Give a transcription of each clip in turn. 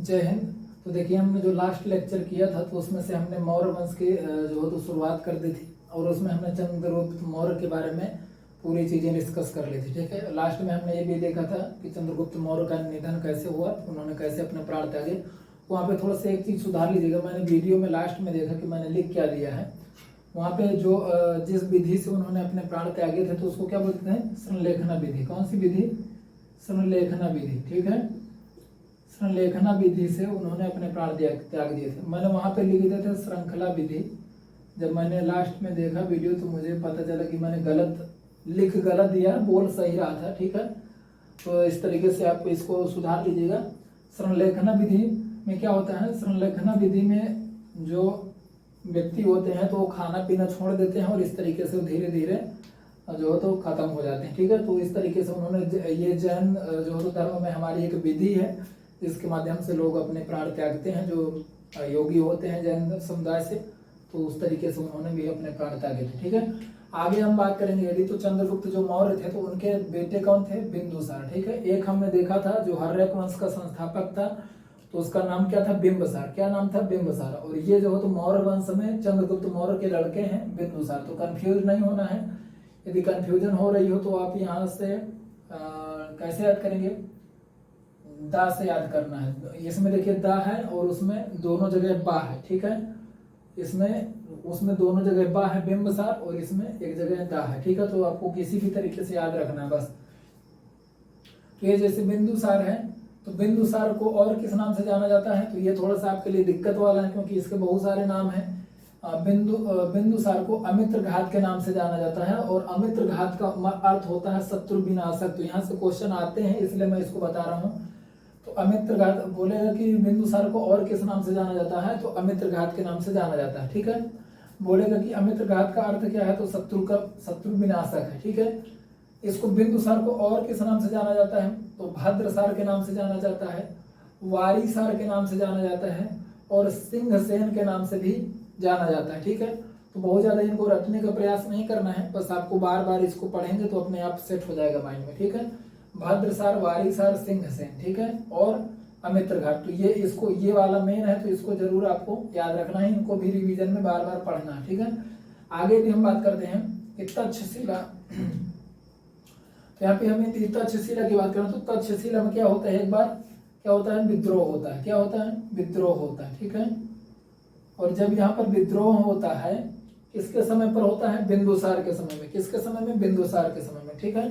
जय हिंद। तो देखिए, हमने जो लास्ट लेक्चर किया था तो उसमें से हमने मौर्य वंश की जो है तो शुरुआत कर दी थी, और उसमें हमने चंद्रगुप्त मौर्य के बारे में पूरी चीज़ें डिस्कस कर ली थी। ठीक है, लास्ट में हमने ये भी देखा था कि चंद्रगुप्त मौर्य का निधन कैसे हुआ, उन्होंने कैसे अपने प्राण त्यागे। वहाँ पे थोड़ा सा एक चीज़ सुधार लीजिएगा, मैंने वीडियो में लास्ट में देखा कि मैंने लिख क्या दिया है। वहाँ पे जो जिस विधि से उन्होंने अपने प्राण त्यागे थे तो उसको क्या बोलते हैं, संलेखना विधि। कौन सी विधि? संलेखना विधि। ठीक है, संलेखना विधि से उन्होंने अपने प्राण त्याग दिए थे। मैंने वहां पे लिख दिए थे श्रृंखला विधि। जब मैंने लास्ट में देखा वीडियो तो मुझे पता चला कि मैंने गलत दिया, बोल सही रहा था। ठीक है, तो इस तरीके से आप इसको सुधार लीजिएगा। संलेखना विधि में क्या होता है, संलेखना विधि में जो व्यक्ति होते हैं तो वो खाना पीना छोड़ देते हैं और इस तरीके से धीरे धीरे जो है तो खत्म हो जाते हैं। ठीक है, तो इस तरीके से उन्होंने ये जैन जो है तो धर्म में हमारी एक विधि है जिसके माध्यम से लोग अपने प्राण त्यागते हैं, जो योगी होते हैं जैन समुदाय से, तो उस तरीके से उन्होंने भी अपने प्राण त्यागे थे। ठीक है, आगे हम बात करेंगे। यदि तो चंद्रगुप्त जो मौर्य थे तो उनके बेटे कौन थे? बिंदुसार। ठीक है, एक हमने देखा था जो हर्यक वंश का संस्थापक था तो उसका नाम क्या था? बिंबसार। क्या नाम था? बिंबसार। और ये जो है तो मौर्य वंश में चंद्रगुप्त मौर्य के लड़के हैं बिंदुसार। तो कंफ्यूज नहीं होना है। यदि कंफ्यूजन हो रही हो तो आप यहाँ से कैसे याद करेंगे? दा से याद करना है। इसमें देखिए दा है और उसमें दोनों जगह बा है। ठीक है, उसमें दोनों जगह बा है बिंबसार और इसमें एक जगह दा है। ठीक है, तो आपको किसी भी तरीके से याद रखना है बस। तो ये जैसे बिंदुसार है तो बिंदुसार को और किस नाम से जाना जाता है? तो ये थोड़ा सा आपके लिए दिक्कत वाला है क्योंकि इसके बहुत सारे नाम हैं। बिंदुसार को अमित्र घात के नाम से जाना जाता है और अमित्र घात का अर्थ होता है शत्रु विनाशक। तो यहाँ से क्वेश्चन आते हैं इसलिए मैं इसको बता रहा हूँ। तो अमित्र घात बोलेगा कि बिंदुसार को और किस नाम से जाना जाता है? तो अमित्र घात के नाम से जाना जाता है। ठीक है, बोलेगा कि अमित्र घात का अर्थ क्या है? तो शत्रु विनाशक है। ठीक है, इसको बिंदुसार को और किस नाम से जाना जाता है? तो भद्रसार के नाम से जाना जाता है, वारीसार के नाम से जाना जाता है और सिंहसेन के नाम से भी जाना जाता है। ठीक है, तो बहुत ज्यादा इनको रटने का प्रयास नहीं करना है, बस आपको बार बार इसको पढ़ेंगे तो अपने आप सेट हो जाएगा माइंड में। ठीक है, भद्रसार, वारीसार, सिंहसेन। ठीक है, और अमित्र घाट। तो ये वाला मेन है तो इसको जरूर आपको याद रखना है, इनको भी रिवीजन में बार बार पढ़ना है। ठीक है, आगे भी हम बात करते हैं कि तक्षशिला। तो यहाँ पे हमें तक्षशिला की बात करें तो तक्षशिला में क्या होता है? एक बार क्या होता है? विद्रोह होता है। क्या होता है? विद्रोह होता है। ठीक है, और जब यहाँ पर विद्रोह होता है किसके समय पर होता है? बिंदुसार के समय में। किसके समय में? बिंदुसार के समय में। ठीक है,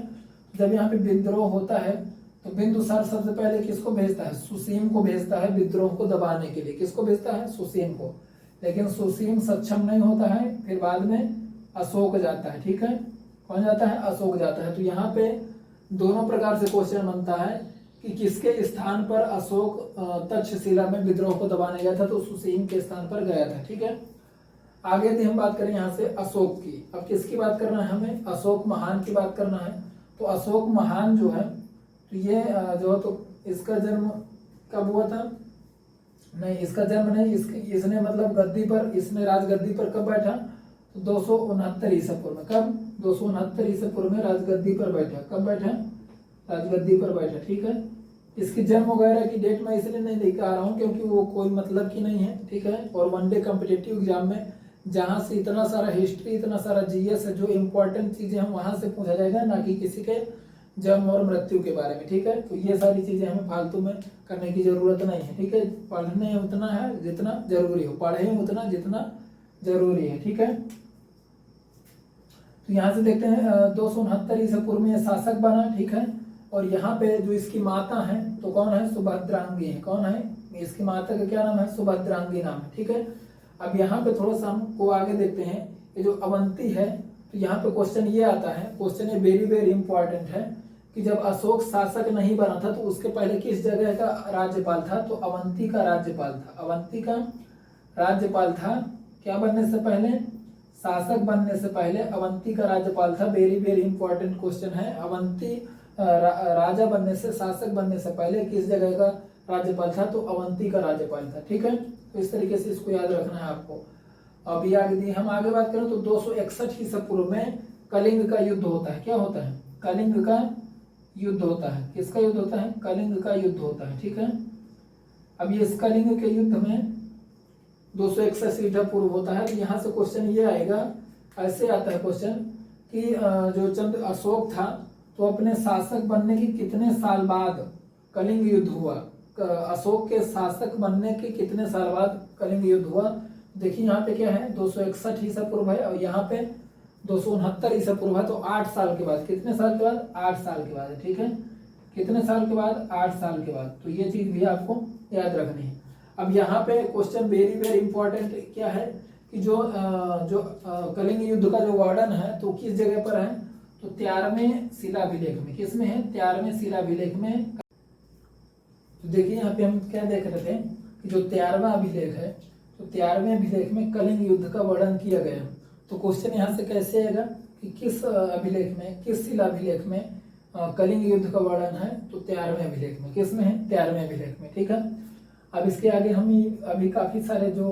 जब यहाँ पे विद्रोह होता है तो बिंदुसार सबसे पहले किसको भेजता है? सुसीम को भेजता है विद्रोह को दबाने के लिए। किसको भेजता है? सुसीम को। लेकिन सुसीम सक्षम नहीं होता है, फिर बाद में अशोक जाता है। ठीक है, कौन जाता है? अशोक जाता है। तो यहाँ पे दोनों प्रकार से क्वेश्चन बनता है कि किसके स्थान पर अशोक तक्षशिला में विद्रोह को दबाने गया था? तो सुसीम के स्थान पर गया था। ठीक है, आगे भी हम बात करें यहाँ से अशोक की। अब किसकी बात करना है हमें? अशोक महान की बात करना है। तो अशोक महान जो है तो ये जो है तो इसका जन्म कब हुआ था? नहीं, इसका जन्म नहीं, इसने मतलब गद्दी पर, इसने राजगद्दी पर कब बैठा? तो 269 ईसा पूर्व में। कब? 269 ईसा पूर्व में राजगद्दी पर बैठा। कब बैठा? राजगद्दी पर बैठा। ठीक है, इसकी जन्म वगैरह की डेट मैं इसलिए नहीं लेकर आ रहा हूँ क्योंकि वो कोई मतलब की नहीं है। ठीक है, और वनडे कॉम्पिटेटिव एग्जाम में जहां से इतना सारा हिस्ट्री, इतना सारा जीएस है, जो इंपॉर्टेंट चीजें हम वहां से पूछा जाएगा, ना कि किसी के जन्म और मृत्यु के बारे में। ठीक है, तो ये सारी चीजें हमें फालतू में करने की जरूरत नहीं है। ठीक है, पढ़ने उतना है जितना जरूरी हो, पढ़े उतना जितना जरूरी है। ठीक है, तो यहाँ से देखते हैं 269 ईसा पूर्व में शासक बना। ठीक है, और यहाँ पे जो इसकी माता है तो कौन है? सुभद्रांगी है। कौन है? इसकी माता का क्या नाम है? सुभद्रांगी नाम है। ठीक है, अब यहाँ पे थोड़ा सा हमको आगे देखते हैं। ये जो अवंती है तो यहाँ पे क्वेश्चन ये आता है, क्वेश्चन ये वेरी वेरी इंपॉर्टेंट है कि जब अशोक शासक नहीं बना था तो उसके पहले किस जगह का राज्यपाल था? तो अवंती का राज्यपाल था। अवंती का राज्यपाल था। क्या बनने से पहले? शासक बनने से पहले अवंती का राज्यपाल था। वेरी वेरी इंपॉर्टेंट क्वेश्चन है। अवंती राजा बनने से, शासक बनने से पहले किस जगह का राज्यपाल था? तो अवंती का राज्यपाल था। ठीक है, तो इस तरीके से इसको याद रखना है आपको। अभी आगे हम आगे बात करें तो 261 ईसा पूर्व में कलिंग का युद्ध होता है। क्या होता है? कलिंग का युद्ध होता है। किसका युद्ध होता है? कलिंग का युद्ध होता है। ठीक है, अब ये कलिंग के युद्ध में 261 ईसा पूर्व होता है। यहाँ से क्वेश्चन ये आएगा, ऐसे आता है क्वेश्चन कि जो चंद्र अशोक था तो अपने शासक बनने के कितने साल बाद कलिंग युद्ध हुआ। अशोक के शासक बनने के कितने साल बाद कलिंग युद्ध हुआ। देखिए यहाँ पे क्या है, 261 ईसा पूर्व है और यहाँ पे 269 ईसा पूर्व है। तो 8 साल के बाद, कितने साल के बाद, 8 साल के बाद है। ठीक है, कितने साल के बाद, 8 साल के बाद। तो ये चीज भी आपको याद रखनी है। अब यहाँ पे क्वेश्चन वेरी वेरी इंपॉर्टेंट क्या है कि जो कलिंग युद्ध का जो वर्णन है तो किस जगह पर है, तो 13वें शिलाभिलेख में। किसमें है, 13वें शिलाभिलेख में। तो देखिए यहाँ पे हम क्या देख रहे थे कि जो 13वां अभिलेख है, तो 13वें अभिलेख में कलिंग युद्ध का वर्णन किया गया। तो क्वेश्चन यहाँ से कैसे आएगा कि किस अभिलेख में, किस शिलाभिलेख में कलिंग युद्ध का वर्णन है, तो 13वें अभिलेख में। किसमें है, 13वें अभिलेख में। ठीक है, अब इसके आगे हम अभी काफी सारे जो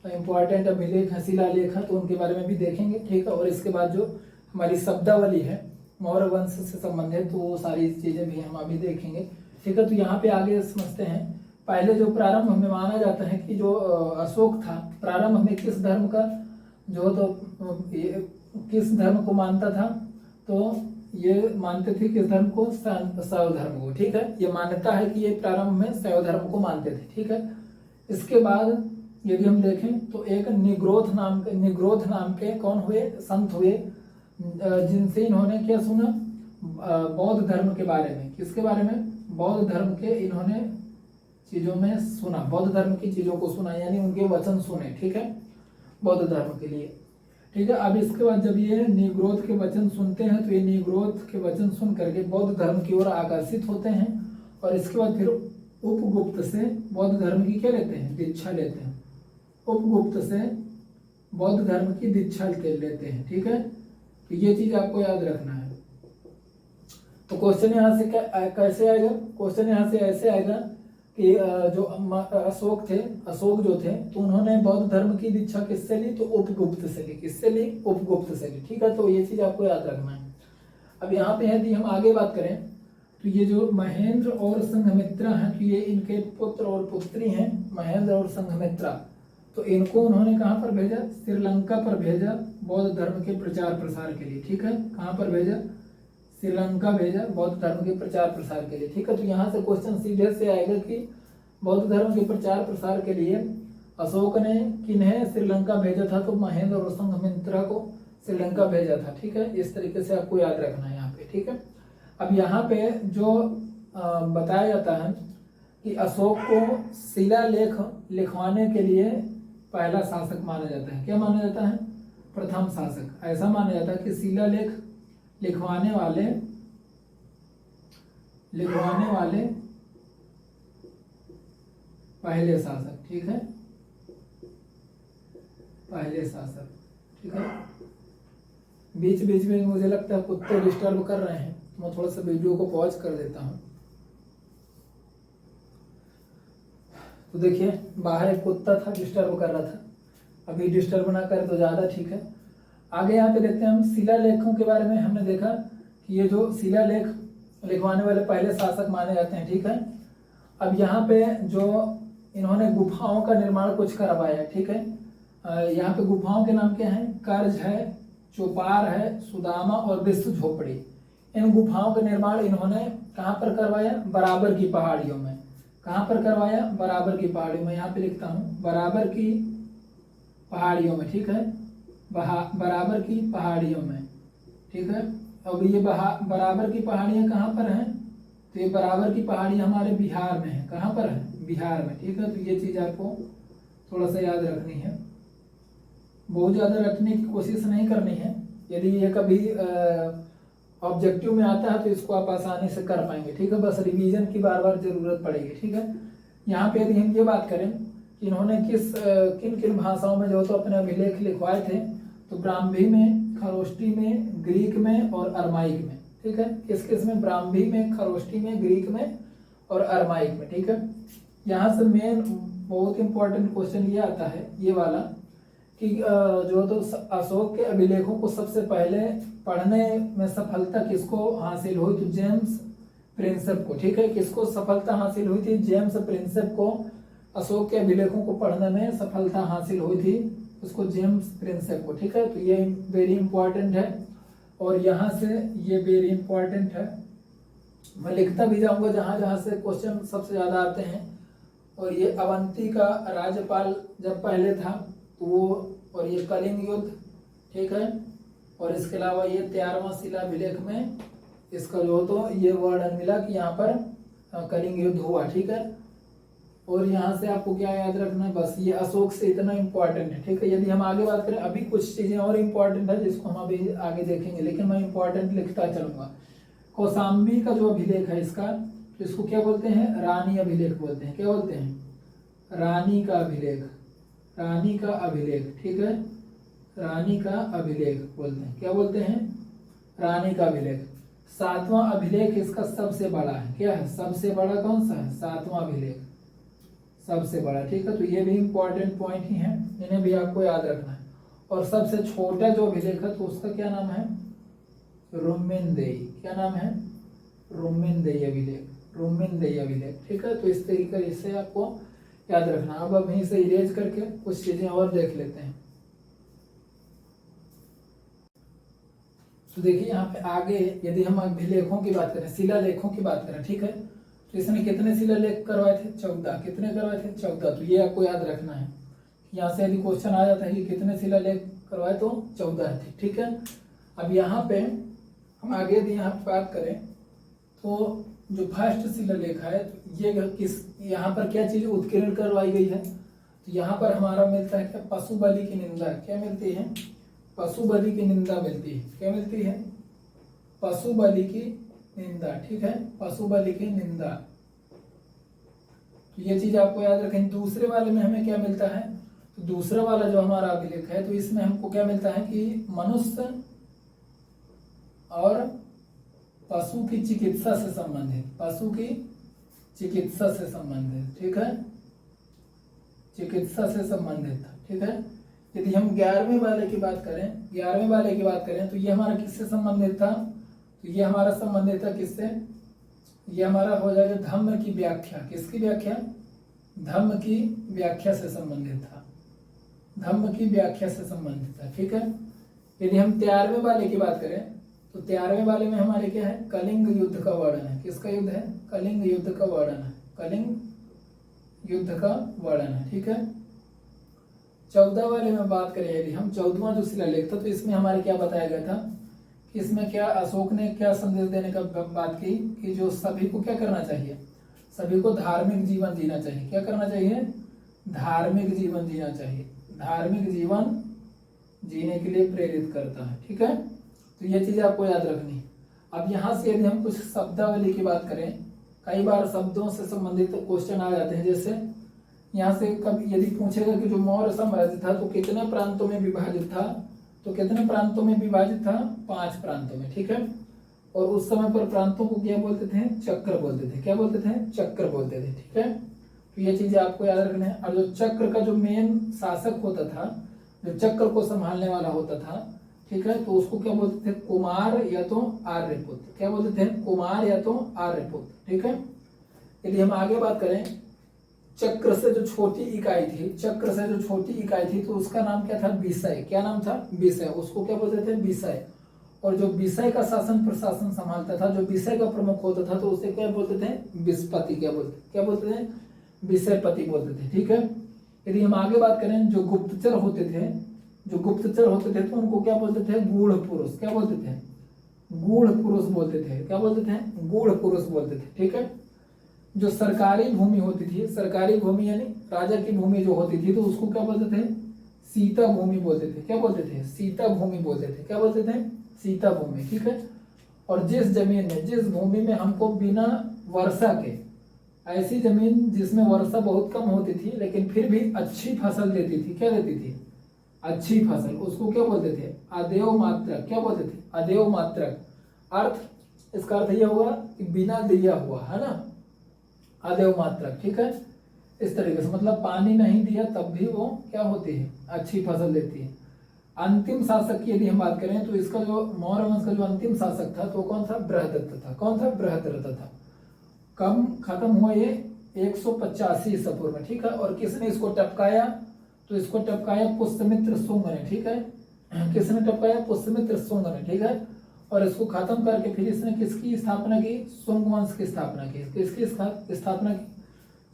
इम्पोर्टेंट अभिलेख है, शिलालेख है, तो उनके बारे में भी देखेंगे। ठीक है, और इसके बाद जो हमारी शब्दावली है मौर्य वंश से संबंधित, तो वो सारी चीजें भी हम अभी देखेंगे। ठीक है, तो यहाँ पे आगे समझते हैं। पहले जो प्रारंभ में माना जाता है कि जो अशोक था, प्रारंभ में किस धर्म का जो तो किस धर्म को मानता था, तो ये मानते थे किस धर्म को, शैव धर्म को। ठीक है, ये मान्यता है कि ये प्रारंभ में शैव धर्म को मानते थे। ठीक है, इसके बाद यदि हम देखें तो एक निग्रोध नाम के कौन हुए, संत हुए, जिनसे इन्होंने क्या सुना, बौद्ध धर्म के बारे में। किसके बारे में, बौद्ध धर्म के इन्होंने चीजों में सुना, बौद्ध धर्म की चीजों को सुना, यानी उनके वचन सुने। ठीक है, बौद्ध धर्म के लिए। ठीक है, अब इसके बाद जब ये निग्रोध के वचन सुनते हैं तो ये निग्रोध के वचन सुन करके बौद्ध धर्म की ओर आकर्षित होते हैं और इसके बाद फिर उपगुप्त से बौद्ध धर्म की क्या लेते हैं, दीक्षा लेते हैं। उपगुप्त से बौद्ध धर्म की दीक्षा लेते हैं। ठीक है, तो ये चीज आपको याद रखना है। तो क्वेश्चन यहाँ से कैसे आएगा, क्वेश्चन यहाँ से ऐसे आएगा कि जो अशोक थे, अशोक जो थे, तो उन्होंने बौद्ध धर्म की दीक्षा किससे ली, तो उपगुप्त से ली। किससे ली, उपगुप्त से ली। ठीक है, तो ये चीज आपको याद रखना है। अब यहाँ पे यदि हम आगे बात करें तो ये जो महेंद्र और संघमित्रा हैं, तो ये इनके पुत्र और पुत्री हैं, महेंद्र और संघमित्रा। तो इनको उन्होंने कहाँ पर भेजा, श्रीलंका पर भेजा बौद्ध धर्म के प्रचार प्रसार के लिए। ठीक है, कहाँ पर भेजा, श्रीलंका भेजा बौद्ध धर्म के प्रचार प्रसार के लिए। ठीक है, तो यहाँ से क्वेश्चन सीधे से आएगा कि बौद्ध धर्म के प्रचार प्रसार के लिए अशोक ने किन्हें श्रीलंका भेजा था, तो महेंद्र और संघमित्रा को श्रीलंका भेजा था। ठीक है, इस तरीके से आपको याद रखना है यहाँ पे। ठीक है, अब यहाँ पे जो बताया जाता है कि अशोक को शिलालेख लिखवाने के लिए पहला शासक माना जाता है। क्या माना जाता है, प्रथम शासक। ऐसा माना जाता है कि शिलालेख लिखवाने वाले पहले शासक। ठीक है, पहले शासक। ठीक है, बीच बीच में मुझे लगता है कुत्ते डिस्टर्ब कर रहे हैं, तो मैं थोड़ा सा वीडियो को पॉज कर देता हूं। तो देखिए बाहर एक कुत्ता था, डिस्टर्ब कर रहा था, अभी डिस्टर्ब ना करे तो ज्यादा ठीक है। आगे यहाँ पे देखते हैं हम शिलालेखों के बारे में। हमने देखा कि ये जो शिलालेख लिखवाने वाले पहले शासक माने जाते हैं। ठीक है, अब यहाँ पे जो इन्होंने गुफाओं का निर्माण कुछ करवाया है। ठीक है, यहाँ पे गुफाओं के नाम क्या है, कर्ज है, चौपार है, सुदामा और विश्व झोपड़ी। इन गुफाओं का निर्माण इन्होंने कहाँ पर करवाया, बराबर की पहाड़ियों में। कहाँ पर करवाया, बराबर की पहाड़ियों में। यहाँ पे लिखता हूँ बराबर की पहाड़ियों में। ठीक है, बराबर की पहाड़ियों में। ठीक है, अब ये बराबर की पहाड़ियां कहाँ पर हैं, तो ये बराबर की पहाड़ियां हमारे बिहार में है। कहाँ पर है, बिहार में। ठीक है, तो ये चीज आपको थोड़ा सा याद रखनी है, बहुत ज्यादा रखने की कोशिश नहीं करनी है। यदि ये कभी ऑब्जेक्टिव में आता है तो इसको आप आसानी से कर पाएंगे। ठीक है, बस रिवीजन की बार बार जरूरत पड़ेगी। ठीक है, यहाँ पे यदि हम ये बात करें कि इन्होंने किन किन भाषाओं में जो तो अपने अभिलेख लिखवाए थे, तो ब्राह्मी में, खरोष्टी में, ग्रीक में और अरमाइक में। ठीक है, किस किस में, ब्राह्मी में, खरोष्टी में, ग्रीक में और अरमाइक में। ठीक है, यहाँ से मेन बहुत इंपॉर्टेंट क्वेश्चन ये आता है, ये वाला, कि जो तो अशोक के अभिलेखों को सबसे पहले पढ़ने में सफलता किसको हासिल हुई, तो जेम्स प्रिंसेप को। ठीक है, किसको सफलता हासिल हुई थी, जेम्स प्रिंसेप को अशोक के अभिलेखों को पढ़ने में सफलता हासिल हुई थी उसको जेम्स प्रिंसेप को। ठीक है, तो ये वेरी इंपॉर्टेंट है और यहाँ से ये वेरी इंपॉर्टेंट है। मैं लिखता भी जाऊंगा जहाँ जहाँ से क्वेश्चन सबसे ज्यादा आते हैं। और ये अवंती का राज्यपाल जब पहले था तो वो, और ये कलिंग युद्ध, ठीक है। और इसके अलावा ये 13वां शिलाभिलेख में इसका जो तो ये वर्णन मिला कि यहाँ पर कलिंग युद्ध हुआ। ठीक है, और यहाँ से आपको क्या याद रखना है, बस ये अशोक से इतना इंपॉर्टेंट है। ठीक है, यदि हम आगे बात करें, अभी कुछ चीजें और इंपॉर्टेंट है जिसको हम अभी आगे देखेंगे, लेकिन मैं इंपॉर्टेंट लिखता चलूंगा। कौशाम्बी का जो अभिलेख है इसका, तो इसको क्या बोलते हैं, रानी अभिलेख बोलते हैं। क्या बोलते हैं, रानी का अभिलेख, रानी का अभिलेख। ठीक है, रानी का अभिलेख बोलते हैं। क्या बोलते हैं, रानी का अभिलेख। 7वां अभिलेख इसका सबसे बड़ा है। क्या है, सबसे बड़ा कौन सा है, 7वां अभिलेख सबसे बड़ा। ठीक है, तो ये भी इंपॉर्टेंट पॉइंट ही है, इन्हें भी आपको याद रखना है। और सबसे छोटा जो अभिलेख है तो उसका क्या नाम है, रुम्मिनदेई। क्या नाम है, रुम्मिनदेई अभिलेख, रुम्मिनदेई अभिलेख। ठीक है, तो इस तरीके से आपको याद रखना। अब वहीं से इरेज करके कुछ चीजें और देख लेते हैं। तो देखिए यहाँ पे आगे यदि हम अभिलेखों की बात करें, शिलालेखों की बात करें, ठीक है, तो इसने कितने शिलालेख करवाए थे, 14। कितने करवाए थे, 14। तो ये आपको याद रखना है। यहाँ से यदि क्वेश्चन आ जाता है कि कितने शिलालेख करवाए, तो 14 थे। ठीक है, अब यहाँ पे हम आगे यदि यहाँ पे बात करें तो जो फर्स्ट शिलालेख है, तो ये किस, यहाँ पर क्या चीज उत्कीर्ण करवाई गई है, तो यहाँ पर हमारा मिलता है क्या, पशु बलि की निंदा। क्या मिलती है, पशु बलि की निंदा मिलती है। क्या मिलती है, पशु बलि की निंदा। ठीक है, पशु बलि की निंदा। तो ये चीज आपको याद रखें। दूसरे वाले में हमें क्या मिलता है, तो दूसरा वाला जो हमारा अभिलेख है, तो इसमें हमको क्या मिलता है कि मनुष्य और पशु की चिकित्सा से संबंधित, पशु की चिकित्सा से संबंधित। ठीक है, चिकित्सा से संबंधित। ठीक है, यदि हम 11वें वाले की बात करें, 11वें वाले की बात करें, तो ये हमारा किससे संबंधित था, तो ये हमारा संबंधित था किससे, ये हमारा हो जाएगा धम्म की व्याख्या। किसकी व्याख्या, धम्म की व्याख्या से संबंधित था, धम्म की व्याख्या से संबंधित था। ठीक है, यदि हम 13वें वाले की बात करें, तो 13वें वाले में हमारे क्या है, कलिंग युद्ध का वर्णन है। किसका युद्ध है, कलिंग युद्ध का वर्णन है, कलिंग युद्ध का वर्णन है। ठीक है, 14 वाले में बात करें, यदि हम 14वां जो शिलालेख था, तो इसमें हमारे क्या बताया गया था कि इसमें क्या अशोक ने क्या संदेश देने का बात की कि जो सभी को क्या करना चाहिए, सभी को धार्मिक जीवन जीना चाहिए। क्या करना चाहिए, धार्मिक जीवन जीना चाहिए, धार्मिक जीवन जीने के लिए प्रेरित करता है। ठीक है, तो ये चीज आपको याद रखनी। अब यहाँ से यदि हम कुछ शब्दावली की बात करें, कई बार शब्दों से संबंधित क्वेश्चन आ जाते हैं। जैसे यहाँ से कभी यदि पूछेगा कि जो मौर्य साम्राज्य था तो कितने प्रांतों में विभाजित था, तो कितने प्रांतों में विभाजित था, 5 प्रांतों में। ठीक है, और उस समय पर प्रांतों को क्या बोलते थे, चक्र बोलते थे। क्या बोलते थे, चक्र बोलते थे। ठीक है, तो ये चीजें आपको याद रखना है। और जो चक्र का जो मेन शासक होता था, जो चक्र को संभालने वाला होता था, ठीक है, तो उसको क्या बोलते थे, कुमार या तो आर्यपुत्र। क्या बोलते थे, कुमार या तो आर्यपुत्र। ठीक है, यदि हम आगे बात करें, चक्र से जो छोटी इकाई थी, चक्र से जो छोटी इकाई थी, तो उसका नाम क्या था, विषय। क्या नाम था, विषय। उसको क्या बोलते थे, विषय। और जो विषय का शासन प्रशासन संभालता था, जो विषय का प्रमुख होता था, तो उसे क्या बोलते थे, विषपति। क्या बोलते थे, विषयपति बोलते थे। ठीक है, यदि हम आगे बात करें, जो गुप्तचर होते थे, जो गुप्तचर होते थे, तो उनको क्या बोलते थे, गूढ़ पुरुष। क्या बोलते थे, गूढ़ पुरुष बोलते थे। क्या बोलते थे, गूढ़ पुरुष बोलते थे। ठीक है, जो सरकारी भूमि होती थी, सरकारी भूमि यानी राजा की भूमि जो होती थी, तो उसको क्या बोलते थे, सीता भूमि बोलते थे। क्या बोलते थे, सीता भूमि बोलते थे। क्या बोलते थे, सीता भूमि। ठीक है, और जिस जमीन में, जिस भूमि में हमको बिना वर्षा के, ऐसी जमीन जिसमें वर्षा बहुत कम होती थी लेकिन फिर भी अच्छी फसल देती थी, क्या देती थी, अच्छी फसल, उसको क्या बोलते थे, अदेव मात्रक। क्या बोलते थे, अदेव मात्रक। अर्थ, इसका अर्थ यह होगा कि बिना दिया हुआ, है ना, अदेव मात्रक। ठीक है, इस तरीके से, मतलब पानी नहीं दिया तब भी वो क्या होती है, अच्छी फसल देती है। अंतिम शासक की यदि हम बात करें, तो इसका जो मौर्य वंश का जो अंतिम शासक था, तो कौन था, बृहदत्त था। कौन था, बृहदत्त था। कब खत्म हुआ ये, 185 ईसा पूर्व में, ठीक है। और किसने इसको टपकाया, तो इसको टपकाया पुष्यमित्र शुंग ने, ठीक है। किसने टपकाया, पुष्यमित्र शुंग ने, ठीक है। और इसको खत्म करके फिर इसने किसकी स्थापना की, शुंग वंश की स्थापना की। किसकी स्थापना की,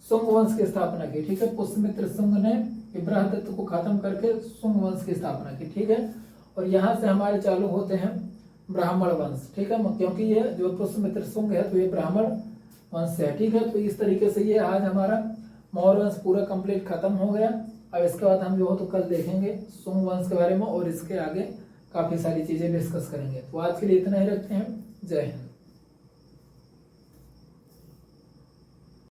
शुंग वंश की स्थापना की, ठीक है। पुष्यमित्र शुंग ने बृहदत्त को खत्म करके शुंग वंश की स्थापना की, ठीक है। और यहाँ से हमारे चालू होते हैं ब्राह्मण वंश, ठीक है, क्योंकि ये जो पुष्यमित्र शुंग है तो ये ब्राह्मण वंश है, ठीक है। तो इस तरीके से ये आज हमारा मौर्य वंश पूरा कंप्लीट खत्म हो गया। अब इसके बाद हम जो हो तो कल देखेंगे शुंग वंश के बारे में और इसके आगे काफी सारी चीजें डिस्कस करेंगे। तो आज के लिए इतना ही रखते हैं। जय हिंद।